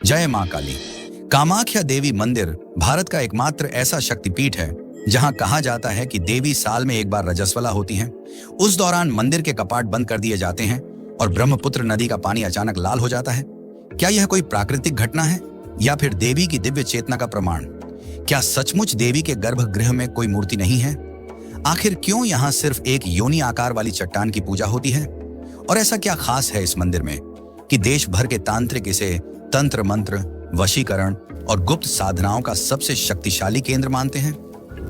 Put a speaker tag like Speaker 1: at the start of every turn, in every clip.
Speaker 1: जय मां काली। कामाख्या देवी मंदिर भारत का एकमात्र ऐसा शक्तिपीठ है जहां कहा जाता है कि देवी साल में एक बार रजस्वला होती हैं। उस दौरान मंदिर के कपाट बंद कर दिए जाते हैं और ब्रह्मपुत्र नदी का पानी अचानक लाल हो जाता है। क्या यह कोई प्राकृतिक घटना है या फिर देवी की दिव्य चेतना का प्रमाण? क्या सचमुच देवी के गर्भगृह में कोई मूर्ति नहीं है? आखिर क्यों यहाँ सिर्फ एक योनि आकार वाली चट्टान की पूजा होती है? और ऐसा क्या खास है इस मंदिर में कि देश भर के तांत्रिक इसे तंत्र मंत्र, वशीकरण और गुप्त साधनाओं का सबसे शक्तिशाली केंद्र मानते हैं?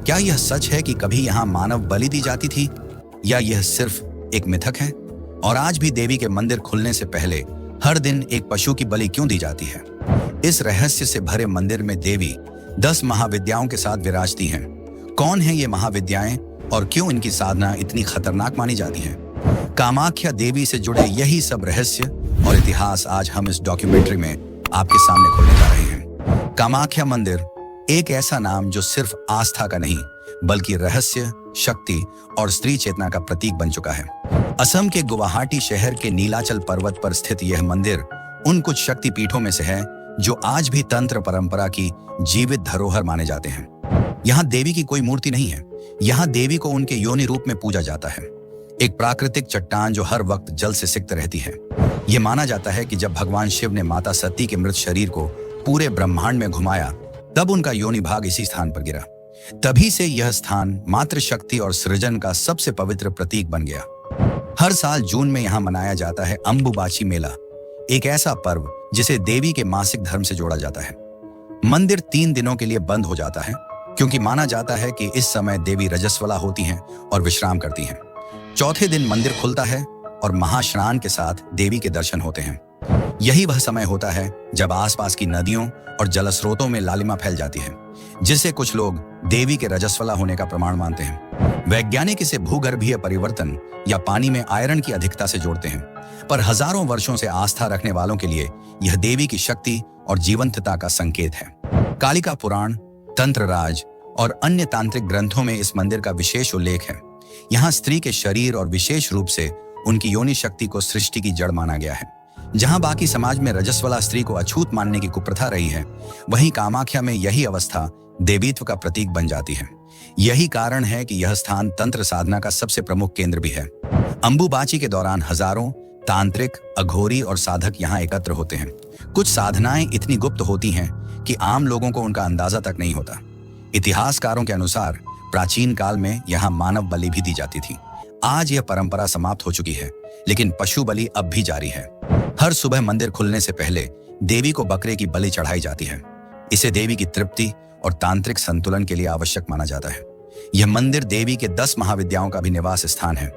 Speaker 1: क्या यह सच है कि कभी यहाँ मानव बलि दी जाती थी या यह सिर्फ एक मिथक है? और आज भी देवी के मंदिर खुलने से पहले हर दिन एक पशु की बलि क्यों दी जाती है? इस रहस्य से भरे मंदिर में देवी 10 महाविद्याओं के साथ विराजती हैं। कौन है ये महाविद्याएं और क्यों इनकी साधना इतनी खतरनाक मानी जाती है? कामाख्या देवी से जुड़े यही सब रहस्य और इतिहास आज हम इस डॉक्यूमेंट्री में आपके सामने खोलने जा रहे हैं। कामाख्या मंदिर एक ऐसा नाम जो सिर्फ आस्था का नहीं बल्कि रहस्य, शक्ति और स्त्री चेतना का प्रतीक बन चुका है। असम के गुवाहाटी शहर के नीलाचल पर्वत पर स्थित यह मंदिर उन कुछ शक्तिपीठों में से है जो आज भी तंत्र परंपरा की जीवित धरोहर माने जाते हैं। यहाँ देवी की कोई मूर्ति नहीं है, यहाँ देवी को उनके योनि रूप में पूजा जाता है। एक प्राकृतिक चट्टान जो हर वक्त जल से सिक्त रहती है। यह माना जाता है कि जब भगवान शिव ने माता सती के मृत शरीर को पूरे ब्रह्मांड में घुमाया तब उनका योनि भाग इसी स्थान पर गिरा। तभी से यह स्थान मातृ शक्ति और सृजन का सबसे पवित्र प्रतीक बन गया। हर साल जून में यहाँ मनाया जाता है अंबुबाची मेला, एक ऐसा पर्व जिसे देवी के मासिक धर्म से जोड़ा जाता है। मंदिर 3 दिनों के लिए बंद हो जाता है क्योंकि माना जाता है कि इस समय देवी रजस्वला होती हैं और विश्राम करती हैं। चौथे दिन मंदिर खुलता है और महास्नान के साथ देवी के दर्शन होते हैं। यही वह समय होता है जब आसपास की नदियों और जलस्रोतों में लालिमा फैल जाती है, जिसे कुछ लोग देवी के रजस्वला होने का प्रमाण मानते हैं। वैज्ञानिक इसे भूगर्भीय परिवर्तन या पानी में आयरन की अधिकता से जोड़ते हैं, पर हजारों वर्षों से आस्था रखने वालों के लिए यह देवी की शक्ति और जीवंतता का संकेत है। कालिका पुराण, तंत्रराज और अन्य तांत्रिक ग्रंथों में इस मंदिर का विशेष उल्लेख है। यहाँ स्त्री के शरीर और विशेष रूप से उनकी योनि शक्ति को सृष्टि की जड़ माना गया है। जहां बाकी समाज में रजस्वला स्त्री को अछूत मानने की कुप्रथा रही है, वहीं कामाख्या में यही अवस्था देवीत्व का प्रतीक बन जाती है। यही कारण है कि यह स्थान तंत्र साधना का सबसे प्रमुख केंद्र भी है। अंबुबाची के दौरान हजारों तांत्रिक, अघोरी और साधक यहाँ एकत्र होते हैं। कुछ साधनाएं इतनी गुप्त होती हैं कि आम लोगों को उनका अंदाजा तक नहीं होता। इतिहासकारों के अनुसार प्राचीन काल में यहाँ मानव बलि भी दी जाती थी। आज यह परंपरा समाप्त हो चुकी है, लेकिन पशु बलि अब भी जारी है। हर सुबह मंदिर खुलने से पहले देवी को बकरे की बलि चढ़ाई जाती है। इसे देवी की तृप्ति और तांत्रिक संतुलन के लिए आवश्यक माना जाता है। यह मंदिर देवी के 10 महाविद्याओं का भी निवास स्थान है।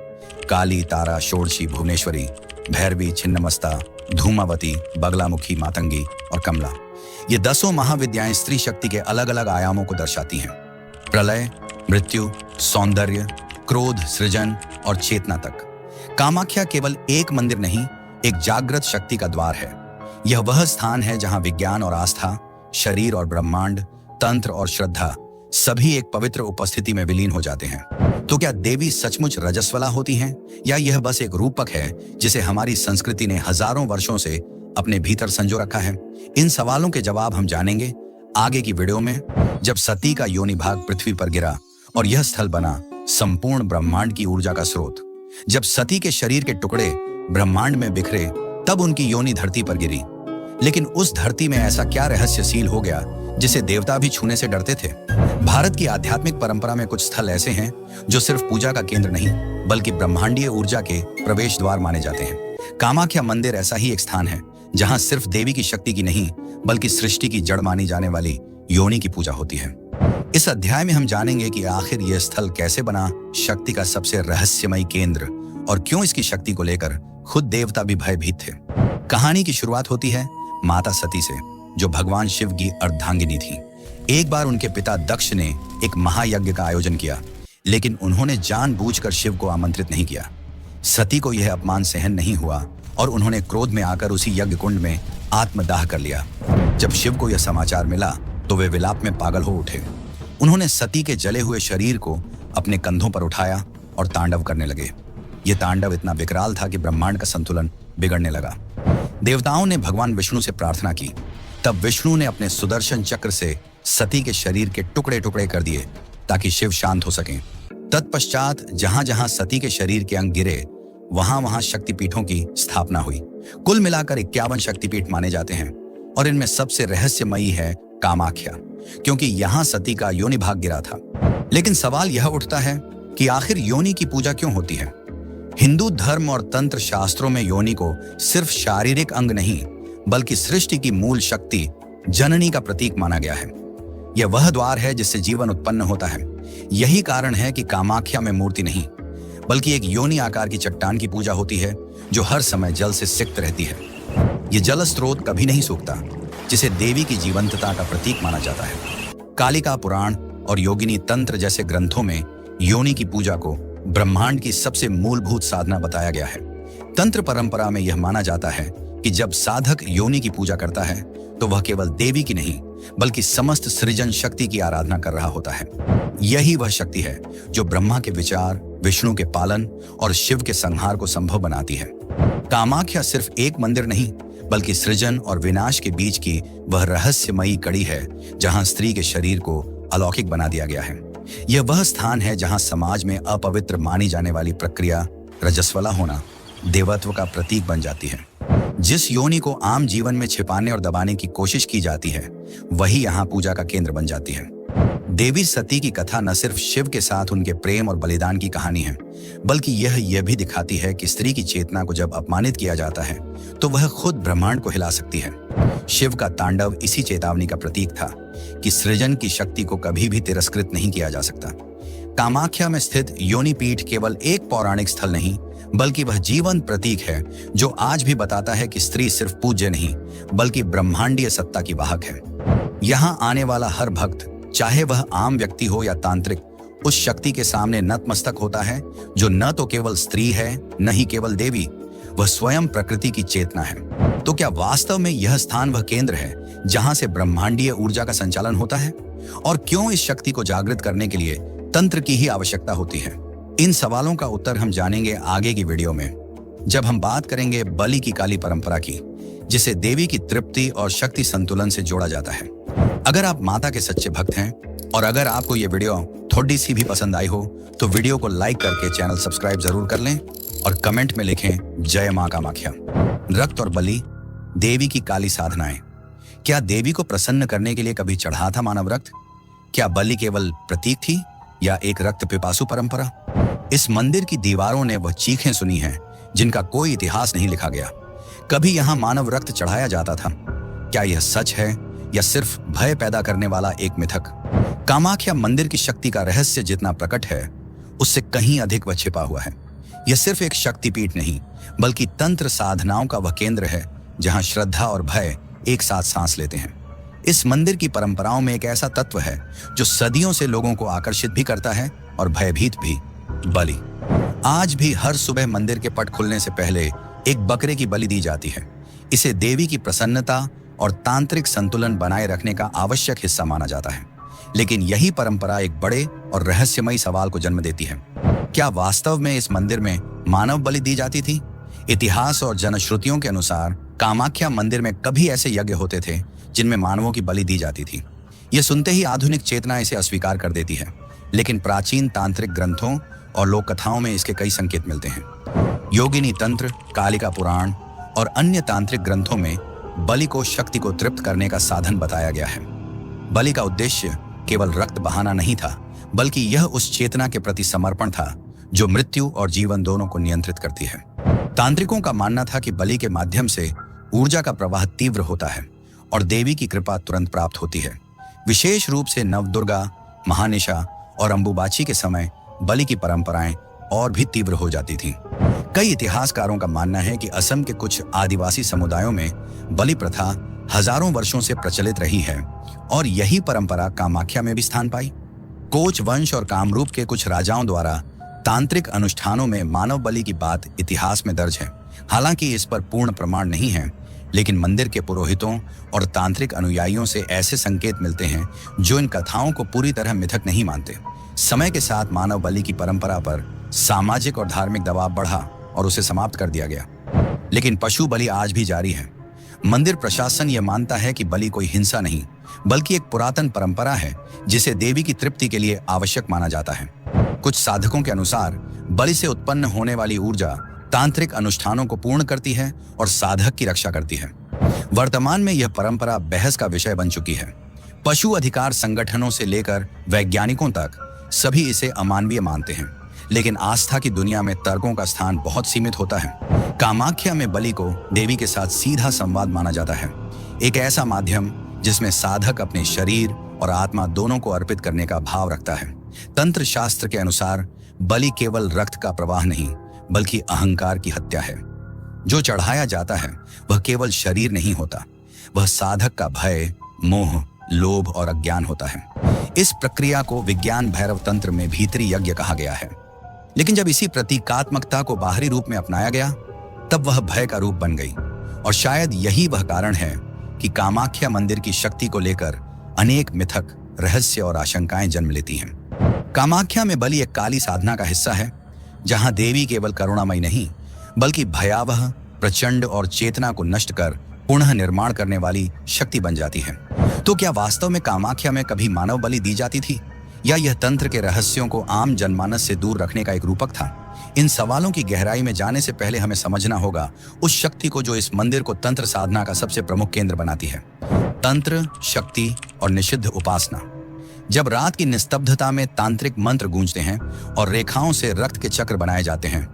Speaker 1: काली, तारा, षोडशी, भुवनेश्वरी, भैरवी, छिन्नमस्ता, धूमावती, बगलामुखी, मातंगी और कमला। ये 10 महाविद्याएं स्त्री शक्ति के अलग अलग आयामों को दर्शाती हैं। प्रलय, मृत्यु, सौंदर्य, क्रोध, सृजन और चेतना तक। कामाख्या केवल एक मंदिर नहीं, एक जागृत शक्ति का द्वार है। यह वह स्थान है जहां विज्ञान और आस्था, शरीर और ब्रह्मांड, तंत्र और श्रद्धा सभी एक पवित्र उपस्थिति में विलीन हो जाते हैं। तो क्या देवी सचमुच रजस्वला होती हैं या यह बस एक रूपक है जिसे हमारी संस्कृति ने हजारों वर्षों से अपने भीतर संजो रखा है? इन सवालों के जवाब हम जानेंगे आगे की वीडियो में, जब सती का योनि भाग पृथ्वी पर गिरा और यह स्थल बना संपूर्ण ब्रह्मांड की ऊर्जा का स्रोत। जब सती के शरीर के टुकड़े ब्रह्मांड में बिखरे तब उनकी योनि धरती पर गिरी। लेकिन उस धरती में ऐसा क्या रहस्यशील हो गया जिसे देवता भी छूने से डरते थे? भारत की आध्यात्मिक परंपरा में कुछ स्थल ऐसे हैं जो सिर्फ पूजा का केंद्र नहीं बल्कि ब्रह्मांडीय ऊर्जा के प्रवेश द्वार माने जाते हैं। कामाख्या मंदिर ऐसा ही एक स्थान है जहां सिर्फ देवी की शक्ति की नहीं बल्कि सृष्टि की जड़ मानी जाने वाली योनि की पूजा होती है। इस अध्याय में हम जानेंगे कि आखिर यह स्थल कैसे बना शक्ति का सबसे रहस्यमयी केंद्र और क्यों इसकी शक्ति को लेकर खुद देवता भी भयभीत थे। कहानी की शुरुआत होती है माता सती से, जो भगवान शिव की अर्धांगिनी थी। एक बार उनके पिता दक्ष ने एक महायज्ञ का आयोजन किया, लेकिन उन्होंने जानबूझकर शिव को आमंत्रित नहीं किया। सती को यह अपमान सहन नहीं हुआ और उन्होंने क्रोध में आकर उसी यज्ञ कुंड में आत्मदाह कर लिया। जब शिव को यह समाचार मिला तो वे विलाप में पागल हो उठे। उन्होंने सती के जले हुए शरीर को अपने कंधों पर उठाया और तांडव करने लगे। ये तांडव इतना विकराल था कि ब्रह्मांड का संतुलन बिगड़ने लगा। देवताओं ने भगवान विष्णु से प्रार्थना की तब विष्णु ने अपने सुदर्शन चक्र से सती के शरीर के टुकड़े टुकड़े कर दिए ताकि शिव शांत हो सकें। तत्पश्चात जहां जहां सती के शरीर के अंग गिरे वहां वहां शक्तिपीठों की स्थापना हुई। कुल मिलाकर 51 शक्तिपीठ माने जाते हैं और इनमें सबसे रहस्यमयी है कामाख्या, क्योंकि यहां सती का योनि भाग गिरा था। लेकिन सवाल यह उठता है कि आखिर योनि की पूजा क्यों होती है? हिंदू धर्म और तंत्र शास्त्रों में योनि को सिर्फ शारीरिक अंग नहीं बल्कि सृष्टि की मूल शक्ति जननी का प्रतीक माना गया है। यह वह द्वार है जिससे जीवन उत्पन्न होता है। यही कारण है कि कामाख्या में मूर्ति नहीं बल्कि एक योनि आकार की चट्टान की पूजा होती है जो हर समय जल से सिक्त रहती है। यह जल स्रोत कभी नहीं सूखता, जिसे देवी की जीवंतता का प्रतीक माना जाता है। कालिका पुराण और योगिनी तंत्र जैसे ग्रंथों में योनि की पूजा को ब्रह्मांड की सबसे मूलभूत साधना बताया गया है। तंत्र परंपरा में यह माना जाता है कि जब साधक योनि की पूजा करता है तो वह केवल देवी की नहीं बल्कि समस्त सृजन शक्ति की आराधना कर रहा होता है। यही वह शक्ति है जो ब्रह्मा के विचार, विष्णु के पालन और शिव के संहार को संभव बनाती है। कामाख्या सिर्फ एक मंदिर नहीं बल्कि सृजन और विनाश के बीच की वह रहस्यमयी कड़ी है जहां स्त्री के शरीर को अलौकिक बना दिया गया है। यह वह स्थान है जहां समाज में अपवित्र मानी जाने वाली प्रक्रिया रजस्वला होना देवत्व का प्रतीक बन जाती है। जिस योनि को आम जीवन में छिपाने और दबाने की कोशिश की जाती है वही यहाँ पूजा का केंद्र बन जाती है। देवी सती की कथा न सिर्फ शिव के साथ उनके प्रेम और बलिदान की कहानी है बल्कि यह भी दिखाती है कि स्त्री की चेतना को जब अपमानित किया जाता है तो वह खुद ब्रह्मांड को हिला सकती है। शिव का तांडव इसी चेतावनी का प्रतीक था कि सृजन की शक्ति को कभी भी तिरस्कृत नहीं किया जा सकता। कामाख्या में स्थित योनि पीठ केवल एक पौराणिक स्थल नहीं बल्कि वह जीवंत प्रतीक है जो आज भी बताता है कि स्त्री सिर्फ पूज्य नहीं बल्कि ब्रह्मांडीय सत्ता की वाहक है। यहाँ आने वाला हर भक्त, चाहे वह आम व्यक्ति हो या तांत्रिक, उस शक्ति के सामने नतमस्तक होता है जो न तो केवल स्त्री है न ही केवल देवी, वह स्वयं प्रकृति की चेतना है। तो क्या वास्तव में यह स्थान वह केंद्र है जहां से ब्रह्मांडीय ऊर्जा का संचालन होता है? और क्यों इस शक्ति को जागृत करने के लिए तंत्र की ही आवश्यकता होती है? इन सवालों का उत्तर हम जानेंगे आगे की वीडियो में, जब हम बात करेंगे बलि की काली परंपरा की, जिसे देवी की तृप्ति और शक्ति संतुलन से जोड़ा जाता है। अगर आप माता के सच्चे भक्त हैं और अगर आपको ये वीडियो थोड़ी सी भी पसंद आई हो तो वीडियो को लाइक करके चैनल सब्सक्राइब जरूर कर लें और कमेंट में लिखें जय मां कामाख्या। रक्त और बलि, देवी की काली साधनाएं। क्या देवी को प्रसन्न करने के लिए कभी चढ़ा था मानव रक्त? क्या बलि केवल प्रतीक थी या एक रक्त पिपासु परंपरा? इस मंदिर की दीवारों ने वह चीखें सुनी हैं जिनका कोई इतिहास नहीं लिखा गया। कभी यहाँ मानव रक्त चढ़ाया जाता था। क्या यह सच है या सिर्फ भय पैदा करने वाला एक मिथक? कामाख्या मंदिर की शक्ति का रहस्य जितना प्रकट है उससे कहीं अधिक वह छिपा हुआ है। यह सिर्फ एक शक्तिपीठ नहीं बल्कि तंत्र साधनाओं का वह केंद्र है जहां श्रद्धा और भय एक साथ सांस लेते हैं। इस मंदिर की परंपराओं में एक ऐसा तत्व है जो सदियों से लोगों को आकर्षित भी करता है और भयभीत भी, बलि। आज भी हर सुबह मंदिर के पट खुलने से पहले एक बकरे की बलि दी जाती है। इसे देवी की प्रसन्नता और तांत्रिक संतुलन बनाए रखने का आवश्यक हिस्सा माना जाता है। लेकिन यही परंपरा एक बड़े और रहस्यमयी सवाल को जन्म देती है। क्या वास्तव में इस मंदिर में मानव बलि दी जाती थी? इतिहास और जनश्रुतियों के अनुसार कामाख्या मंदिर में कभी ऐसे यज्ञ होते थे जिनमें मानवों की बलि दी जाती थी। यह सुनते ही आधुनिक चेतना इसे अस्वीकार कर देती है, लेकिन प्राचीन तांत्रिक ग्रंथों और लोक कथाओं में इसके कई संकेत मिलते हैं। योगिनी तंत्र, कालिका पुराण और अन्य तांत्रिक ग्रंथों में बलि को शक्ति को तृप्त करने का साधन बताया गया है। बलि का उद्देश्य केवल रक्त बहाना नहीं था बल्कि यह उस चेतना के प्रति समर्पण था जो मृत्यु और जीवन दोनों को नियंत्रित करती है। तांत्रिकों का मानना था कि बलि के माध्यम से ऊर्जा का प्रवाह तीव्र होता है और देवी की कृपा तुरंत प्राप्त होती है। विशेष रूप से नवदुर्गा, महानिशा और अंबुबाची के समय बलि की परंपराएं और भी तीव्र हो जाती थीं। कई इतिहासकारों का मानना है कि असम के कुछ आदिवासी समुदायों में बलि प्रथा हजारों वर्षों से प्रचलित रही है और यही परंपरा कामाख्या में भी स्थान पाई। कोच वंश और कामरूप के कुछ राजाओं द्वारा तांत्रिक अनुष्ठानों में मानव बलि की बात इतिहास में दर्ज है। हालांकि इस पर पूर्ण प्रमाण नहीं है, लेकिन मंदिर के पुरोहितों और तांत्रिक अनुयायियों से ऐसे संकेत मिलते हैं जो इन कथाओं को पूरी तरह मिथक नहीं मानते। समय के साथ मानव बलि की परंपरा पर सामाजिक और धार्मिक दबाव बढ़ा और उसे समाप्त कर दिया गया, लेकिन पशु बलि आज भी जारी है। मंदिर प्रशासन यह मानता है कि बलि कोई हिंसा नहीं, बल्कि एक पुरातन परंपरा है जिसे देवी की तृप्ति के लिए आवश्यक माना जाता है। कुछ साधकों के अनुसार बलि से उत्पन्न होने वाली ऊर्जा तांत्रिक अनुष्ठानों को पूर्ण करती है और साधक की रक्षा करती है। वर्तमान में यह परंपरा बहस का विषय बन चुकी है। पशु अधिकार संगठनों से लेकर वैज्ञानिकों तक सभी इसे अमानवीय मानते हैं, लेकिन आस्था की दुनिया में तर्कों का स्थान बहुत सीमित होता है। कामाख्या में बलि को देवी के साथ सीधा संवाद माना जाता है, एक ऐसा माध्यम जिसमें साधक अपने शरीर और आत्मा दोनों को अर्पित करने का भाव रखता है। तंत्र शास्त्र के अनुसार बलि केवल रक्त का प्रवाह नहीं, बल्कि अहंकार की हत्या है। जो चढ़ाया जाता है वह केवल शरीर नहीं होता, वह साधक का भय, मोह, लोभ और अज्ञान होता है। इस प्रक्रिया को विज्ञान भैरव तंत्र में भीतरी यज्ञ कहा गया है। लेकिन जब इसी प्रतीकात्मकता को बाहरी रूप में अपनाया गया, तब वह भय का रूप बन गई। और शायद यही वह कारण है कि कामाख्या मंदिर की शक्ति को लेकर अनेक मिथक, रहस्य और आशंकाएं जन्म लेती हैं। कामाख्या में बलि एक काली साधना का हिस्सा है, जहां देवी केवल करुणामयी नहीं, बल्कि भयावह, प्रचंड और चेतना को नष्ट कर पुनः निर्माण करने वाली शक्ति बन जाती है। तो क्या वास्तव में कामाख्या में कभी मानव बलि दी जाती थी, या यह तंत्र के रहस्यों को आम जनमानस से दूर रखने का एक रूपक था? इन सवालों की गहराई में जाने से पहले हमें समझना होगा उस शक्ति को जो इस मंदिर को तंत्र साधना का सबसे प्रमुख केंद्र बनाती है। तंत्र, शक्ति और निषिद्ध उपासना। जब रात की निस्तब्धता में तांत्रिक मंत्र गूंजते हैं और रेखाओं से रक्त के चक्र बनाए जाते हैं,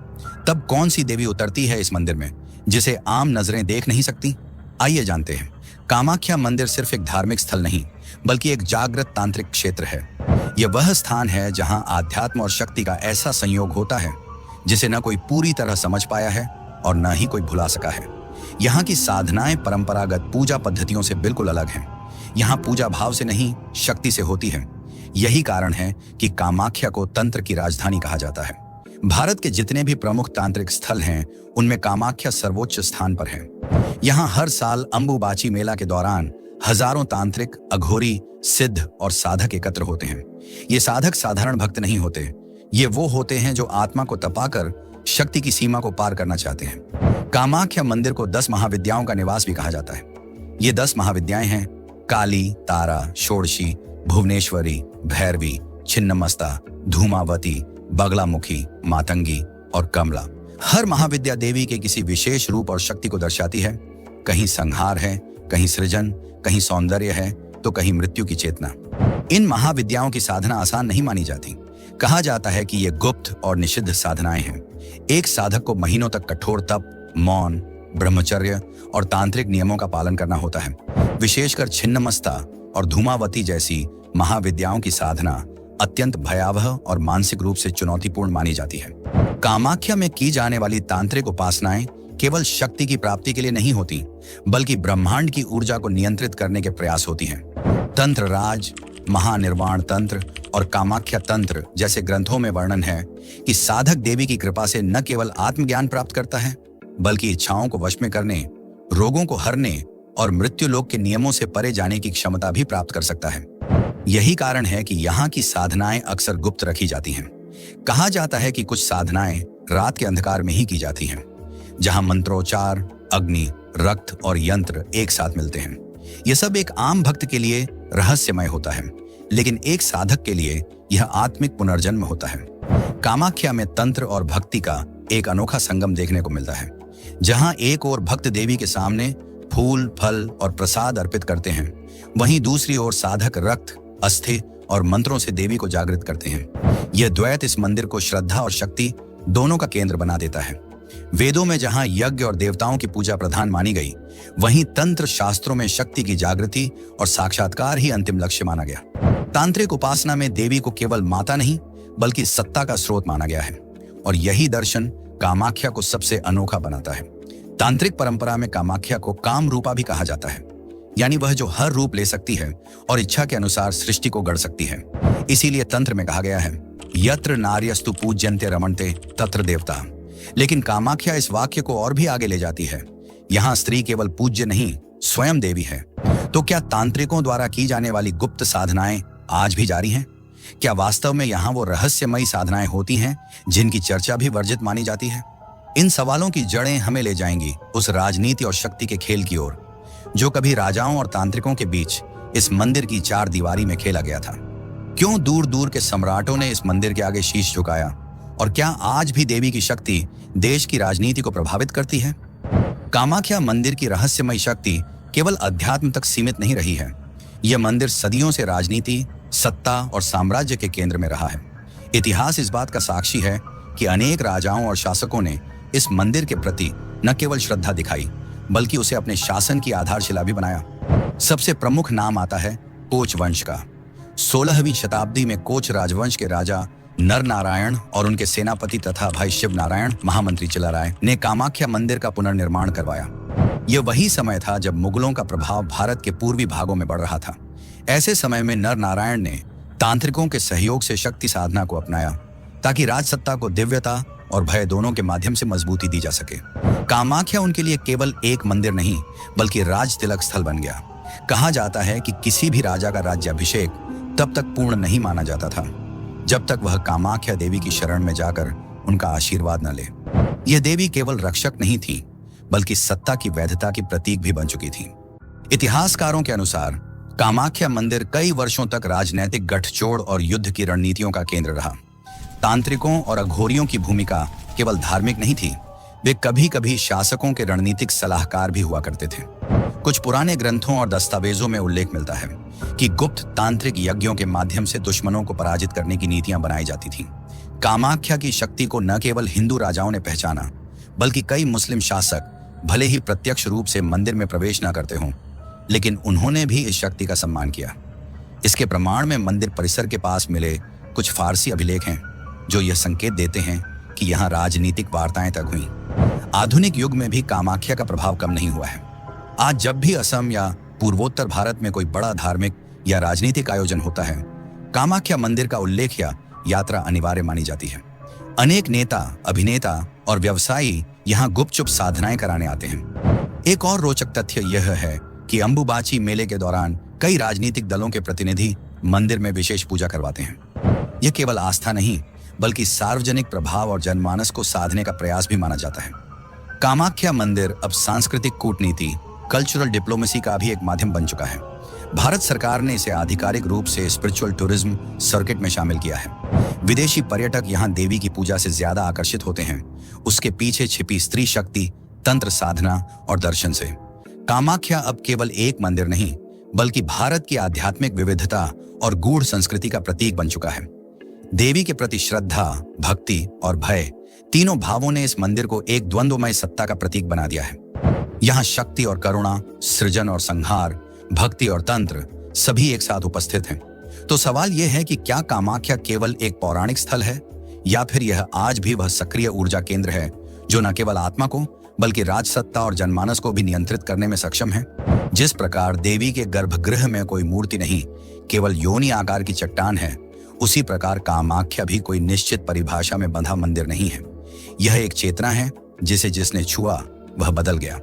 Speaker 1: तब कौन सी देवी उतरती है इस मंदिर में जिसे आम नजरें देख नहीं सकती? आइए जानते हैं। कामाख्या मंदिर सिर्फ एक धार्मिक स्थल नहीं, बल्कि एक जागृत तांत्रिक क्षेत्र है। यह वह स्थान है जहां आध्यात्म और शक्ति का ऐसा संयोग होता है जिसे न कोई पूरी तरह समझ पाया है और न ही कोई भुला सका है। यहाँ की साधनाएं परंपरागत पूजा पद्धतियों से बिल्कुल अलग हैं। यहाँ पूजा भाव से नहीं, शक्ति से होती है। यही कारण है कि कामाख्या को तंत्र की राजधानी कहा जाता है। भारत के जितने भी प्रमुख तांत्रिक स्थल हैं, उनमें कामाख्या सर्वोच्च स्थान पर है। यहाँ हर साल अंबुबाची मेला के दौरान हजारों तांत्रिक, अघोरी, सिद्ध और साधक एकत्र होते हैं। ये साधक साधारण भक्त नहीं होते, ये वो होते हैं जो आत्मा को तपाकर शक्ति की सीमा को पार करना चाहते हैं। कामाख्या मंदिर को 10 महाविद्याओं का निवास भी कहा जाता है। ये 10 महाविद्याएं हैं: काली, तारा, षोडशी, भुवनेश्वरी, भैरवी, छिन्नमस्ता, धूमावती, बगलामुखी, मातंगी और कमला। हर महाविद्या देवी के किसी विशेष रूप और शक्ति को दर्शाती है। कहीं संहार है, कहीं सृजन, कहीं सौंदर्य है, तो कहीं मृत्यु की चेतना। इन महाविद्याओं की साधना आसान नहीं मानी जाती। कहा जाता है कि ये गुप्त और निषिद्ध साधनाएं हैं। एक साधक को महीनों तक कठोर तप, मौन, ब्रह्मचर्य और तांत्रिक नियमों का पालन करना होता है। विशेषकर छिन्नमस्ता और धूमावती जैसी महाविद्याओं की साधना अत्यंत भयावह और मानसिक रूप से चुनौतीपूर्ण मानी जाती है। कामाख्या में की जाने वाली तांत्रिक उपासनाएं केवल शक्ति की प्राप्ति के लिए नहीं होती, बल्कि ब्रह्मांड की ऊर्जा को नियंत्रित करने के प्रयास होती हैं। तंत्र राज, महानिर्वाण तंत्र और कामाख्या तंत्र जैसे ग्रंथों में वर्णन है कि साधक देवी की कृपा से न केवल आत्मज्ञान प्राप्त करता है, बल्कि इच्छाओं को वश में करने, रोगों को हरने और मृत्यु लोक के नियमों से परे जाने की क्षमता भी प्राप्त कर सकता है। यही कारण है कि यहाँ की साधनाएं अक्सर गुप्त रखी जाती हैं। कहा जाता है कि कुछ साधनाएं रात के अंधकार में ही की जाती हैं, जहां मंत्रोच्चार, अग्नि, रक्त और यंत्र एक साथ मिलते हैं। यह सब एक आम भक्त के लिए रहस्यमय होता है, लेकिन एक साधक के लिए यह आत्मिक पुनर्जन्म होता है। कामाख्या में तंत्र और भक्ति का एक अनोखा संगम देखने को मिलता है, जहां एक ओर भक्त देवी के सामने फूल, फल और प्रसाद अर्पित करते हैं, वहीं दूसरी ओर साधक रक्त, अस्थि और मंत्रों से देवी को जागृत करते हैं। यह द्वैत इस मंदिर को श्रद्धा और शक्ति दोनों का केंद्र बना देता है। वेदों में जहां यज्ञ और देवताओं की पूजा प्रधान मानी गई, वहीं तंत्र शास्त्रों में शक्ति की जागृति और साक्षात्कार ही अंतिम लक्ष्य माना गया। तांत्रिक उपासना में देवी को केवल माता नहीं, बल्कि सत्ता का स्रोत माना गया है, और यही दर्शन कामाख्या को सबसे अनोखा बनाता है। तांत्रिक परंपरा में कामाख्या को काम रूपा भी कहा जाता है, यानी वह जो हर रूप ले सकती है और इच्छा के अनुसार सृष्टि को गढ़ सकती है। इसीलिए तंत्र में कहा गया है, यत्र नार्यस्तु पूज्यन्ते रमन्ते तत्र देवता। लेकिन कामाख्या इस वाक्य को और भी आगे ले जाती है। यहाँ स्त्री केवल पूज्य नहीं, स्वयं देवी है। तो क्या तांत्रिकों द्वारा की जाने वाली गुप्त साधनाएं आज भी जारी हैं? क्या वास्तव में यहाँ वो रहस्यमयी साधनाएं होती हैं जिनकी चर्चा भी वर्जित मानी जाती है? इन सवालों की जड़ें हमें ले जाएंगी उस राजनीति और शक्ति के खेल की ओर जो कभी राजाओं और तांत्रिकों के बीच इस मंदिर की चार दीवारी में खेला गया था। क्यों दूर दूर के सम्राटों ने इस मंदिर के आगे शीश झुकाया, और क्या आज भी देवी की शक्ति देश की राजनीति को प्रभावित करती है? कामाख्या मंदिर की रहस्यमयी शक्ति केवल अध्यात्म तक सीमित नहीं रही है। यह मंदिर सदियों से राजनीति, सत्ता और साम्राज्य के केंद्र में रहा है। इतिहास इस बात का साक्षी है कि अनेक राजाओं और शासकों ने इस मंदिर के प्रति न केवल श्रद्धा दिखाई, बल्कि उसे अपने शासन की आधारशिला भी बनाया। सबसे प्रमुख नाम आता है कोच वंश का। 16वीं शताब्दी में कोच राजवंश के राजा नर नारायण और उनके सेनापति तथा भाई शिव नारायण महामंत्री चिलाराय ने कामाख्या मंदिर का पुनर्निर्माण करवाया। यह वही समय था जब मुगलों का प्रभाव भारत के पूर्वी भागों में बढ़ रहा था। ऐसे समय में नर नारायण ने तांत्रिकों के सहयोग से शक्ति साधना को अपनाया, ताकि राजसत्ता को दिव्यता और भय दोनों के माध्यम से मजबूती दी जा सके। कामाख्या उनके लिए केवल एक मंदिर नहीं, बल्कि राज तिलक स्थल बन गया। कहा जाता है कि किसी भी राजा का राज्याभिषेक तब तक पूर्ण नहीं माना जाता था जब तक वह कामाख्या देवी की शरण में जाकर उनका आशीर्वाद न ले। यह देवी केवल रक्षक नहीं थी, बल्कि सत्ता की वैधता की प्रतीक भी बन चुकी थी। इतिहासकारों के अनुसार कामाख्या मंदिर कई वर्षों तक राजनैतिक गठजोड़ और युद्ध की रणनीतियों का केंद्र रहा। तांत्रिकों और अघोरियों की भूमिका केवल धार्मिक नहीं थी, वे कभी कभी शासकों के रणनीतिक सलाहकार भी हुआ करते थे। कुछ पुराने ग्रंथों और दस्तावेजों में उल्लेख मिलता है कि गुप्त तांत्रिक यज्ञों के माध्यम से दुश्मनों को पराजित करने की नीतियां बनाई जाती थीं। कामाख्या की शक्ति को न केवल हिंदू राजाओं ने पहचाना, बल्कि कई मुस्लिम शासक भले ही प्रत्यक्ष रूप से मंदिर में प्रवेश न करते हों, लेकिन उन्होंने भी इस शक्ति का सम्मान किया। इसके प्रमाण में मंदिर परिसर के पास मिले कुछ फारसी अभिलेख हैं, जो यह संकेत देते हैं कि यहाँ राजनीतिक वार्ताएं तक हुई। आधुनिक युग में भी कामाख्या का प्रभाव कम नहीं हुआ है। आज जब भी असम या पूर्वोत्तर भारत में कोई बड़ा धार्मिक या राजनीतिक आयोजन होता है, कामाख्या मंदिर का उल्लेख या यात्रा अनिवार्य मानी जाती है। अनेक नेता, अभिनेता और व्यवसायी यहाँ गुपचुप साधनाएं कराने आते हैं। एक और रोचक तथ्य यह है कि अंबुबाची मेले के दौरान कई राजनीतिक दलों के प्रतिनिधि मंदिर में विशेष पूजा करवाते हैं। यह केवल आस्था नहीं, बल्कि सार्वजनिक प्रभाव और जनमानस को साधने का प्रयास भी माना जाता है। कामाख्या मंदिर अब सांस्कृतिक कूटनीति, कल्चरल डिप्लोमेसी का भी एक माध्यम बन चुका है। भारत सरकार ने इसे आधिकारिक रूप से स्पिरिचुअल टूरिज्म सर्किट में शामिल किया है। विदेशी पर्यटक यहाँ देवी की पूजा से ज्यादा आकर्षित होते हैं उसके पीछे छिपी स्त्री शक्ति, तंत्र साधना और दर्शन से। कामाख्या अब केवल एक मंदिर नहीं, बल्कि भारत की आध्यात्मिक विविधता और गूढ़ संस्कृति का प्रतीक बन चुका है। देवी के प्रति श्रद्धा, भक्ति और भय, तीनों भावों ने इस मंदिर को एक द्वंद्वमय सत्ता का प्रतीक बना दिया है। यहाँ शक्ति और करुणा, सृजन और संहार, भक्ति और तंत्र सभी एक साथ उपस्थित हैं। तो सवाल यह है कि क्या कामाख्या केवल एक पौराणिक स्थल है, या फिर यह आज भी वह सक्रिय ऊर्जा केंद्र है जो न केवल आत्मा को बल्कि राजसत्ता और जनमानस को भी नियंत्रित करने में सक्षम है। जिस प्रकार देवी के गर्भगृह में कोई मूर्ति नहीं, केवल योनि आकार की चट्टान है, उसी प्रकार कामाख्या भी कोई निश्चित परिभाषा में बंधा मंदिर नहीं है। यह एक चेतना है जिसे जिसने छुआ वह बदल गया।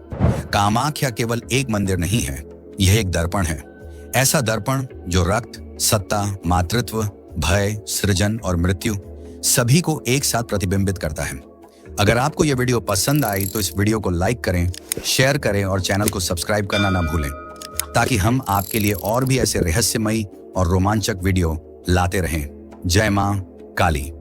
Speaker 1: कामाख्या केवल एक मंदिर नहीं है, यह एक दर्पण है। ऐसा दर्पण जो रक्त, सत्ता, मातृत्व, भय, सृजन और मृत्यु सभी को एक साथ प्रतिबिंबित करता है। अगर आपको यह वीडियो पसंद आई तो इस वीडियो को लाइक करें, शेयर करें और चैनल को सब्सक्राइब करना ना भूलें, ताकि हम आपके लिए और भी ऐसे रहस्यमयी और रोमांचक वीडियो लाते रहें। जय मां काली।